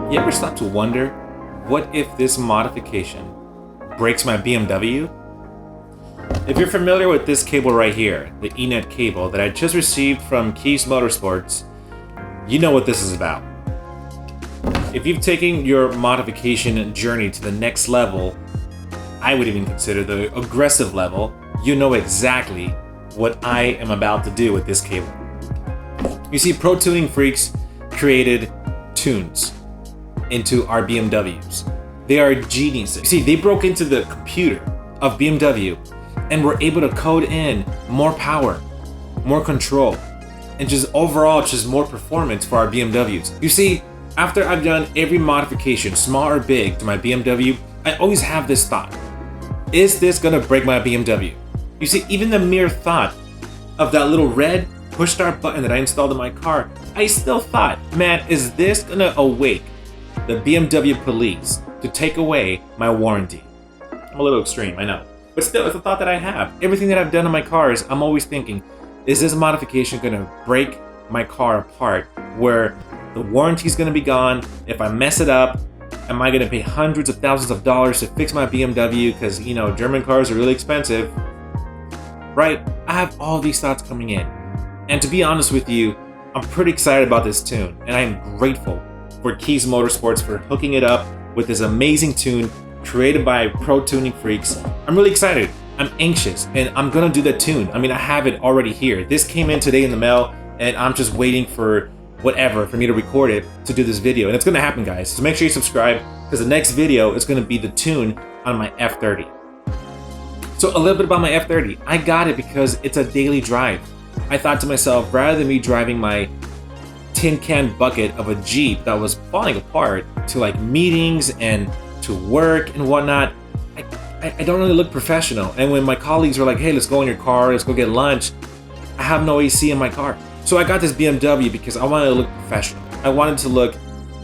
You ever stop to wonder, what if this modification breaks my BMW? If you're familiar with this cable right here, the ENet cable that I just received from Kies Motorsports, you know what this is about. If you've taken your modification journey to the next level, I would even consider the aggressive level, you know exactly what I am about to do with this cable. You see, pro tuning freaks created tunes into our BMWs. They are geniuses. You see, they broke into the computer of BMW and were able to code in more power, more control, and just overall just more performance for our BMWs. You see, after I've done every modification, small or big, to my BMW, I always have this thought. Is this gonna break my BMW? You see, even the mere thought of that little red push start button that I installed in my car, I still thought, man, is this gonna awake the BMW police to take away my warranty? I'm a little extreme, I know. But still, it's a thought that I have. Everything that I've done in my cars, I'm always thinking, is this modification gonna break my car apart where the warranty's gonna be gone? If I mess it up, am I gonna pay hundreds of thousands of dollars to fix my BMW? Because, you know, German cars are really expensive, right? I have all these thoughts coming in. And to be honest with you, I'm pretty excited about this tune, and I am grateful for Kies Motorsports for hooking it up with this amazing tune created by pro tuning freaks. I'm really excited. I'm anxious, and I'm gonna do that tune. I mean, I have it already here. This came in today in the mail, and I'm just waiting for whatever for me to record it to do this video, and it's gonna happen, guys. So make sure you subscribe, because the next video is gonna be the tune on my F30. So a little bit about my F30. I got it because it's a daily drive. I thought to myself, rather than me driving my tin can bucket of a Jeep that was falling apart to like meetings and to work and whatnot, I don't really look professional. And when my colleagues were like, hey, let's go in your car, let's go get lunch, I have no AC in my car. So I got this BMW because I wanted to look professional. I wanted to look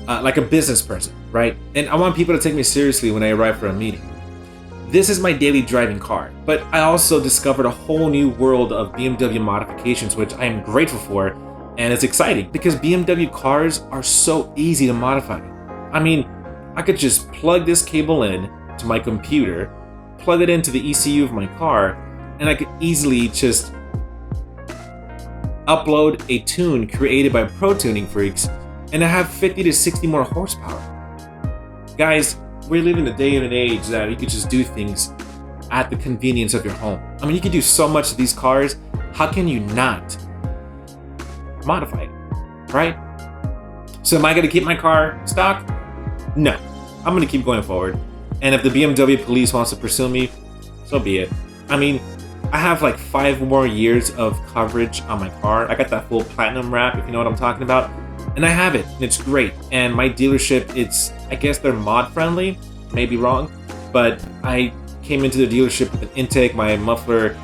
like a business person, right? And I want people to take me seriously when I arrive for a meeting. This is my daily driving car, but I also discovered a whole new world of BMW modifications, which I am grateful for, and it's exciting because BMW cars are so easy to modify. I mean, I could just plug this cable in to my computer, plug it into the ECU of my car, and I could easily just upload a tune created by pro tuning freaks, and I have 50 to 60 more horsepower. Guys, we're living in a day and an age that you could just do things at the convenience of your home. I mean, you could do so much to these cars. How can you not modify it, right? So am I gonna keep my car stock? No, I'm gonna keep going forward. And if the BMW police wants to pursue me, so be it. I mean, I have like 5 more years of coverage on my car. I got that full platinum wrap, if you know what I'm talking about. And I have it, and it's great. And my dealership, I guess they're mod friendly, maybe wrong, but I came into the dealership with an intake, my muffler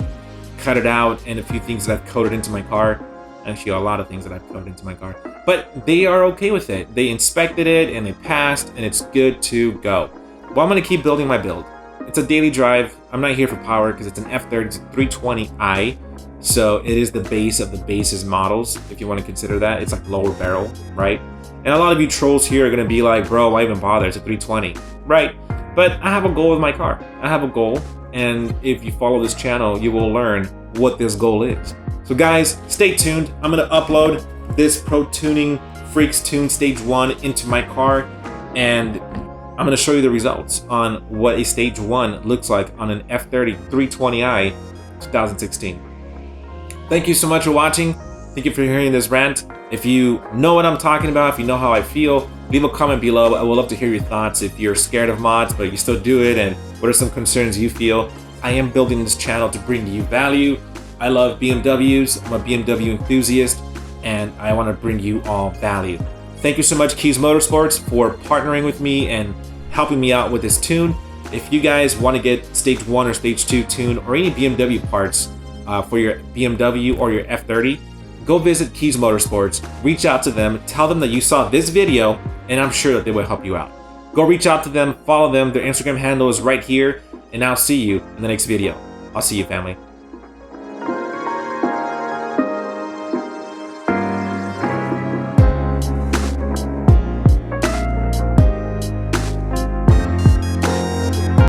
cut it out, and a few things that I've coded into my car. Actually, a lot of things that I've coded into my car. But they are okay with it. They inspected it, and they passed, and it's good to go. Well, I'm gonna keep building my build. It's a daily drive. I'm not here for power because it's an F30, it's a 320i. So it is the base of the bases models, if you want to consider that. It's like lower barrel, right? And a lot of you trolls here are going to be like, bro, why even bother? It's a 320, right? But I have a goal with my car. I have a goal, and if you follow this channel, you will learn what this goal is. So guys, stay tuned. I'm going to upload this Pro Tuning Freaks Tune Stage 1 into my car, and I'm going to show you the results on what a Stage 1 looks like on an F30 320i 2016. Thank you so much for watching. Thank you for hearing this rant. If you know what I'm talking about, if you know how I feel, leave a comment below. I would love to hear your thoughts. If you're scared of mods, but you still do it, and what are some concerns you feel? I am building this channel to bring you value. I love BMWs. I'm a BMW enthusiast, and I want to bring you all value. Thank you so much, Kies Motorsports, for partnering with me and helping me out with this tune. If you guys want to get Stage 1 or Stage 2 tune or any BMW parts, for your BMW or your F30, go visit Kies Motorsports, reach out to them, tell them that you saw this video, and I'm sure that they will help you out. Go reach out to them, follow them, their Instagram handle is right here, and I'll see you in the next video. I'll see you, family.